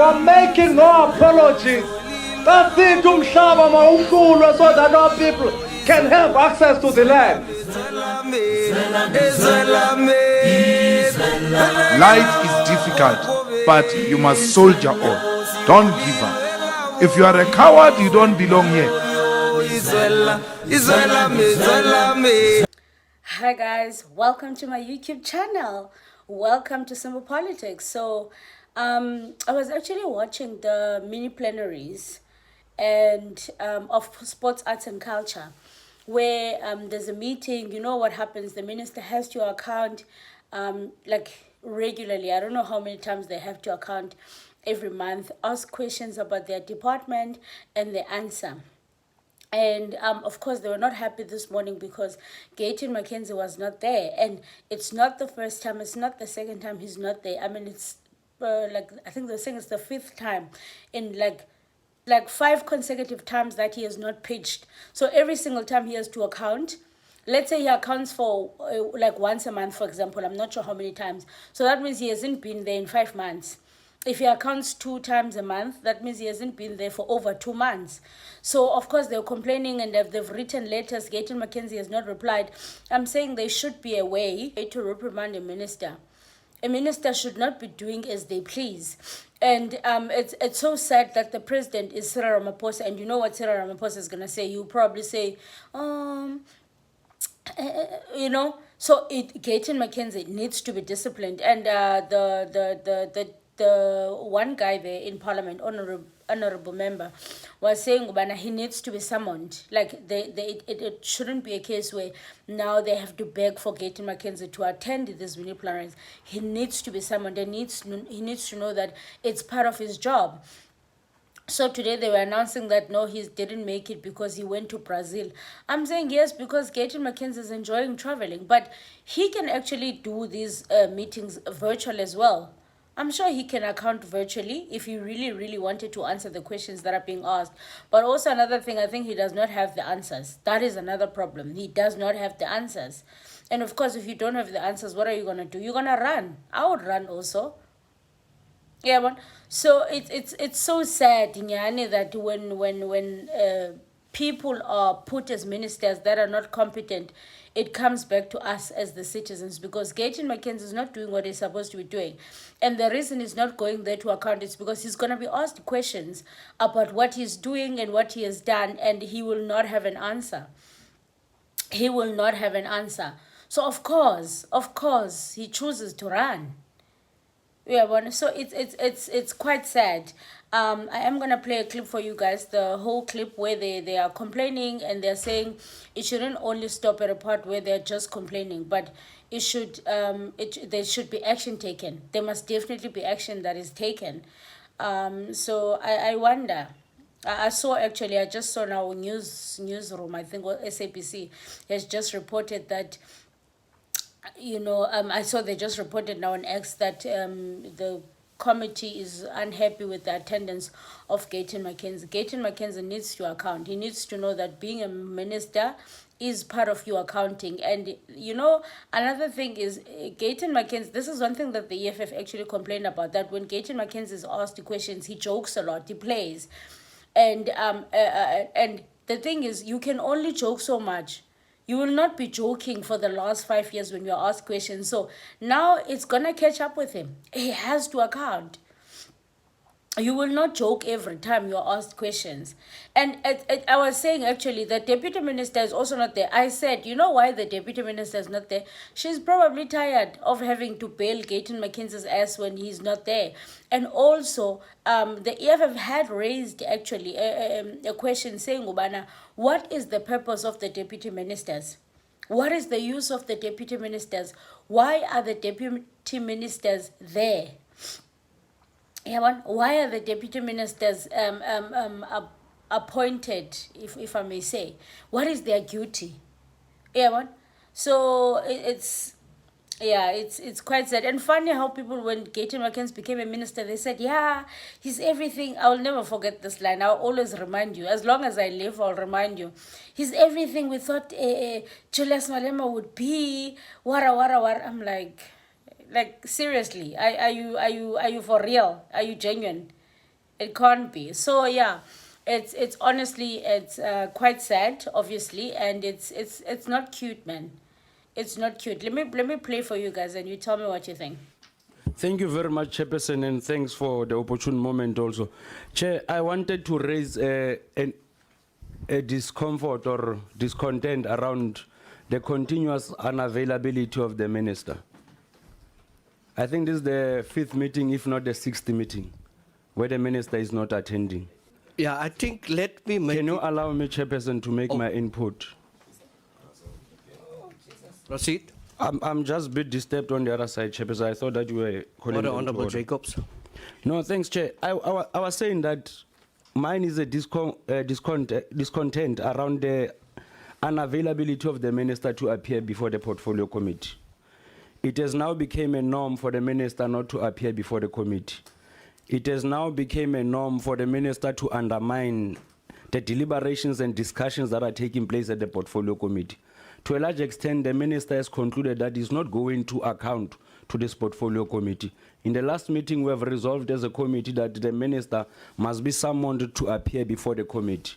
are making no apologies. That's it, umhlaba mawuhlulwe so that our people can have access to the land. Life is difficult, but you must soldier on. Don't give up. If you are a coward, you don't belong here. Hi guys, welcome to my YouTube channel. Welcome to Simple Politics. So I was actually watching the mini plenaries and of sports, arts and culture, where there's a meeting. You know what happens, the minister has to account like regularly. I don't know how many times they have to account every month, ask questions about their department and they answer. And of course, they were not happy this morning because Gayton Mackenzi was not there. And it's not the first time, it's not the second time he's not there. I mean, it's like, I think they're saying it's the fifth time in like 5 consecutive times that he has not pitched. So every single time he has to account. Let's say he accounts for like once a month, for example. I'm not sure how many times. So that means he hasn't been there in 5 months. If he accounts 2 times a month, that means he hasn't been there for over 2 months. So, of course, they're complaining and they've written letters. Gayton Mackenzi has not replied. I'm saying there should be a way to reprimand a minister. A minister should not be doing as they please. And it's so sad that the president is Cyril Ramaphosa. And you know what Cyril Ramaphosa is going to say? He'll probably say, you know, so Gayton Mackenzi needs to be disciplined. And the one guy there in Parliament, honorable member, was saying he needs to be summoned. Like it shouldn't be a case where now they have to beg for Gayton Mackenzi to attend these mini plenaries. He needs to be summoned and he needs to know that it's part of his job. So today they were announcing that no, he didn't make it because he went to Brazil. I'm saying yes, because Gayton Mackenzi is enjoying traveling, but he can actually do these meetings virtual as well. I'm sure he can account virtually if he really, really wanted to answer the questions that are being asked. But also another thing, I think he does not have the answers. That is another problem. He does not have the answers. And of course, if you don't have the answers, what are you going to do? You're going to run. I would run also. Yeah, but so it's so sad, Nyani, that when people are put as ministers that are not competent, it comes back to us as the citizens, because Gayton Mackenzi is not doing what he's supposed to be doing. And the reason he's not going there to account is because he's going to be asked questions about what he's doing and what he has done, and he will not have an answer. He will not have an answer. So of course, he chooses to run. Yeah, so it's quite sad. I am gonna play a clip for you guys, the whole clip where they are complaining and they're saying it shouldn't only stop at a part where they're just complaining, but it should there should be action taken. There must definitely be action that is taken. So I wonder. I just saw now newsroom, I think SABC has just reported that, you know, I saw they just reported now on X that the committee is unhappy with the attendance of Gayton Mackenzi. Gayton Mackenzi needs to account. He needs to know that being a minister is part of your accounting. And, you know, another thing is Gayton Mackenzi, this is one thing that the EFF actually complained about, that when Gayton Mackenzi is asked questions, he jokes a lot, he plays. And the thing is, you can only joke so much. You will not be joking for the last 5 years when you're asked questions. So now it's going to catch up with him. He has to account. You will not joke every time you're asked questions. And I was saying, actually, the deputy minister is also not there. I said, you know why the deputy minister is not there? She's probably tired of having to bail Gayton Mackenzi's ass when he's not there. And also, the EFF had raised, actually, a question saying, Ubana, what is the purpose of the deputy ministers? What is the use of the deputy ministers? Why are the deputy ministers there? Yeah, why are the deputy ministers appointed, if I may say? What is their duty? Yeah, so it's quite sad and funny how people, when Gayton Mackenzi became a minister, they said, yeah, he's everything. I'll never forget this line. I'll always remind you. As long as I live, I'll remind you. He's everything we thought Julius Malema would be. Wara. I'm like seriously, are you for real? Are you genuine? It can't be. So yeah, it's honestly it's quite sad, obviously, and it's not cute, man. It's not cute. Let me play for you guys, and you tell me what you think. Thank you very much, Chairperson, and thanks for the opportune moment also. Chair, I wanted to raise a discomfort or discontent around the continuous unavailability of the minister. I think this is the 5th meeting, if not the 6th meeting, where the minister is not attending. Yeah, I think let me make Can you allow me, Chairperson, to make my input? proceed. I'm just a bit disturbed on the other side, Chairperson. I thought that you were calling Order, me to Honorable order. Jacobs. No, thanks, Chair. I was saying that mine is a discontent around the unavailability of the minister to appear before the portfolio committee. It has now become a norm for the minister not to appear before the committee. It has now become a norm for the minister to undermine the deliberations and discussions that are taking place at the portfolio committee. To a large extent, the minister has concluded that he's not going to account to this portfolio committee. In the last meeting, we have resolved as a committee that the minister must be summoned to appear before the committee.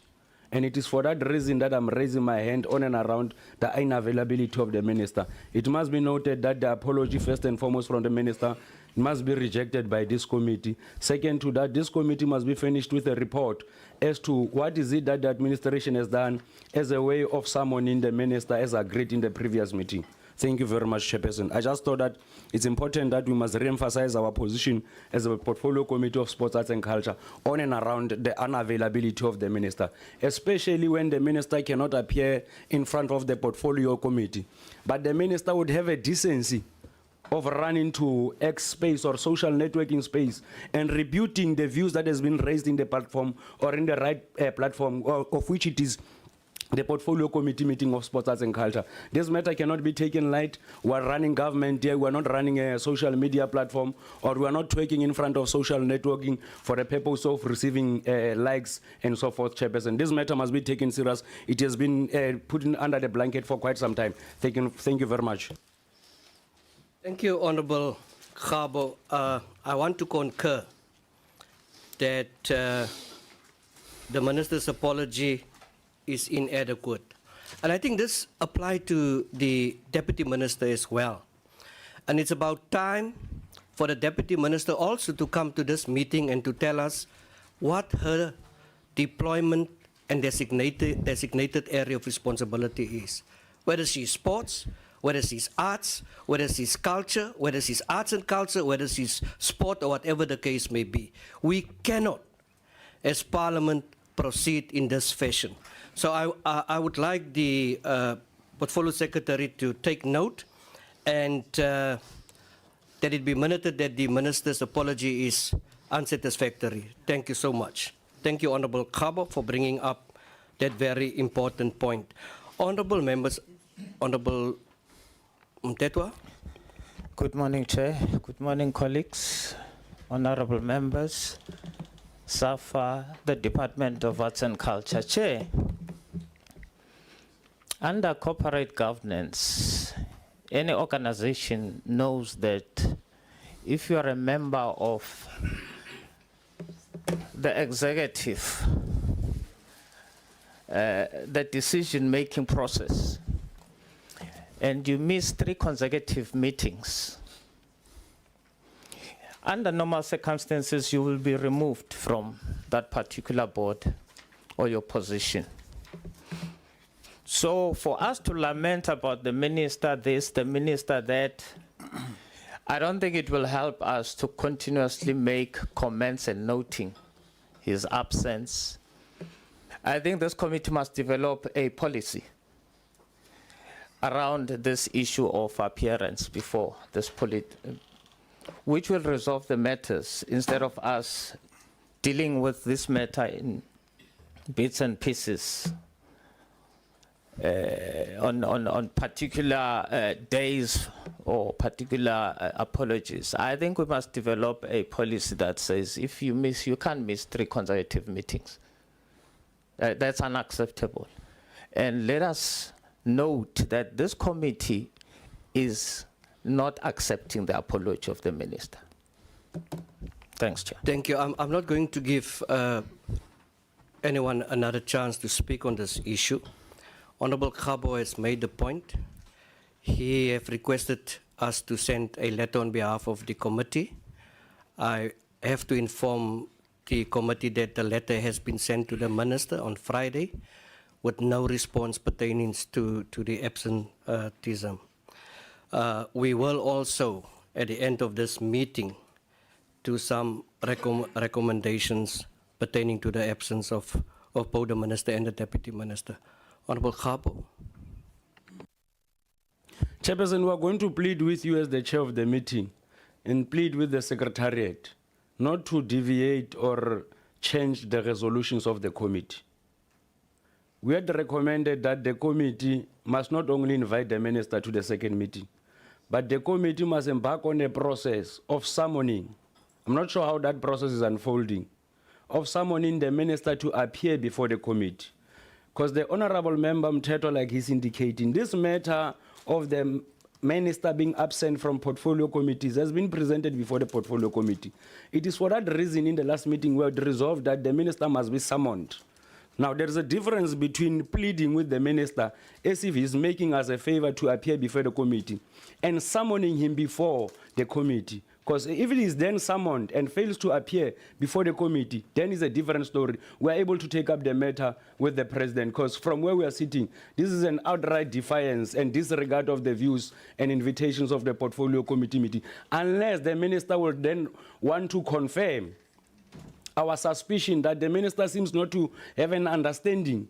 And it is for that reason that I'm raising my hand on and around the unavailability of the minister. It must be noted that the apology, first and foremost, from the minister must be rejected by this committee. Second to that, this committee must be finished with a report as to what is it that the administration has done as a way of summoning the minister as agreed in the previous meeting. Thank you very much, Chairperson. I just thought that it's important that we must re-emphasize our position as a portfolio committee of sports, arts and culture on and around the unavailability of the minister, especially when the minister cannot appear in front of the portfolio committee. But the minister would have a decency of running to X space or social networking space and rebuting the views that has been raised in the platform or in the right platform of which it is the portfolio committee meeting of sports, arts and culture. This matter cannot be taken light. We're running government here. We're not running a social media platform, or we're not twerking in front of social networking for the purpose of receiving likes and so forth, Chairperson. This matter must be taken serious. It has been put in under the blanket for quite some time. Thank you very much. Thank you, Honorable Khabo. I want to concur that the minister's apology is inadequate. And I think this applies to the deputy minister as well. And it's about time for the deputy minister also to come to this meeting and to tell us what her deployment and designated area of responsibility is. Whether she's sports, whether she's arts, whether she's culture, whether she's arts and culture, whether she's sport or whatever the case may be. We cannot, as Parliament, proceed in this fashion. So I would like the Portfolio Secretary to take note and that it be minuted that the Minister's apology is unsatisfactory. Thank you so much. Thank you, Honourable Khabo, for bringing up that very important point. Honourable members, Honourable Mtetwa. Good morning, Chair. Good morning, colleagues, honourable members. SAFA, the Department of Arts and Culture. Chair, under corporate governance, any organization knows that if you are a member of the executive, the decision-making process, and you miss 3 consecutive meetings, under normal circumstances, you will be removed from that particular board or your position. So for us to lament about the minister this, the minister that, I don't think it will help us to continuously make comments and noting his absence. I think this committee must develop a policy around this issue of appearance before this which will resolve the matters instead of us dealing with this matter in bits and pieces on particular days or particular apologies. I think we must develop a policy that says if you miss, you can't miss 3 consecutive meetings. That's unacceptable. And let us note that this committee is not accepting the apology of the minister. Thanks, Chair. Thank you. I'm not going to give anyone another chance to speak on this issue. Honorable Khabo has made the point. He have requested us to send a letter on behalf of the committee. I have to inform the committee that the letter has been sent to the minister on Friday with no response pertaining to the absenteeism. We will also, at the end of this meeting, do some recommendations pertaining to the absence of both the minister and the deputy minister. Honorable Khabo. Chairperson, we are going to plead with you as the chair of the meeting and plead with the secretariat not to deviate or change the resolutions of the committee. We had recommended that the committee must not only invite the minister to the second meeting, but the committee must embark on a process of summoning. I'm not sure how that process is unfolding, of summoning the minister to appear before the committee. Because the honorable member Mteto, like he's indicating, this matter of the minister being absent from portfolio committees has been presented before the portfolio committee. It is for that reason in the last meeting we had resolved that the minister must be summoned. Now, there is a difference between pleading with the minister as if he's making us a favor to appear before the committee and summoning him before the committee. Because if it is then summoned and fails to appear before the committee, then it's a different story. We are able to take up the matter with the president, because from where we are sitting, this is an outright defiance and disregard of the views and invitations of the portfolio committee meeting, unless the minister will then want to confirm our suspicion that the minister seems not to have an understanding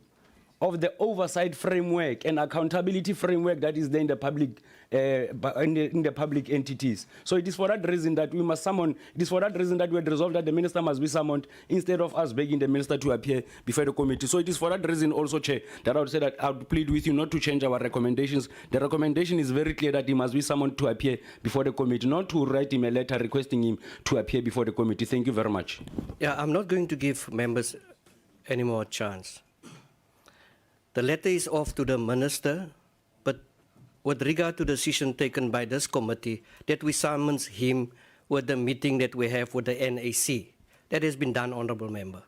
of the oversight framework and accountability framework that is there in the public in the public entities. So it is for that reason that we must summon, it is for that reason that we had resolved that the minister must be summoned instead of us begging the minister to appear before the committee. So it is for that reason also, Chair, that I would say that I would plead with you not to change our recommendations. The recommendation is very clear that he must be summoned to appear before the committee, not to write him a letter requesting him to appear before the committee. Thank you very much. Yeah, I'm not going to give members any more chance. The letter is off to the minister, but with regard to the decision taken by this committee that we summons him with the meeting that we have with the NAC, that has been done, honorable member.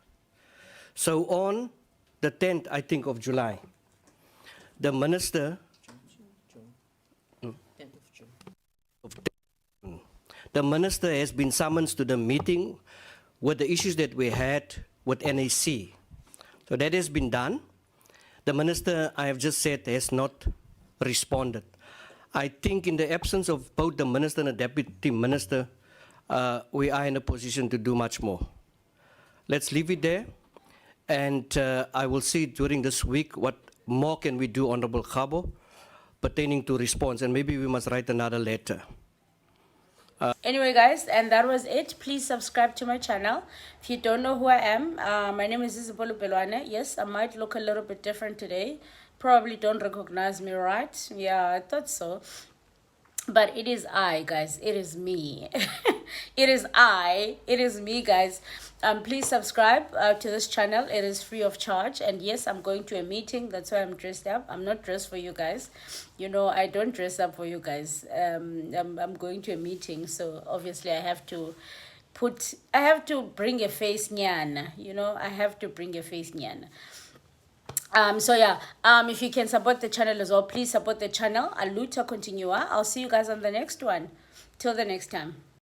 So on the 10th, I think, of July, the minister, the minister has been summoned to the meeting with the issues that we had with NAC. So that has been done. The minister, I have just said, has not responded. I think in the absence of both the minister and the deputy minister, we are in a position to do much more. Let's leave it there. And I will see during this week what more can we do, Honorable Khabo, pertaining to response. And maybe we must write another letter. Anyway, guys, and that was it. Please subscribe to my channel. If you don't know who I am, my name is Isabella Pelwane. Yes, I might look a little bit different today. Probably don't recognize me, right? Yeah, I thought so. But it is I, guys. It is me. It is I. It is me, guys. Please subscribe to this channel. It is free of charge. And yes, I'm going to a meeting. That's why I'm dressed up. I'm not dressed for you guys. You know, I don't dress up for you guys. I'm going to a meeting. So obviously I have to bring a face nyan. You know, I have to bring a face nyan. So yeah, if you can support the channel as well, please support the channel. Aluta continua. I'll see you guys on the next one. Till the next time.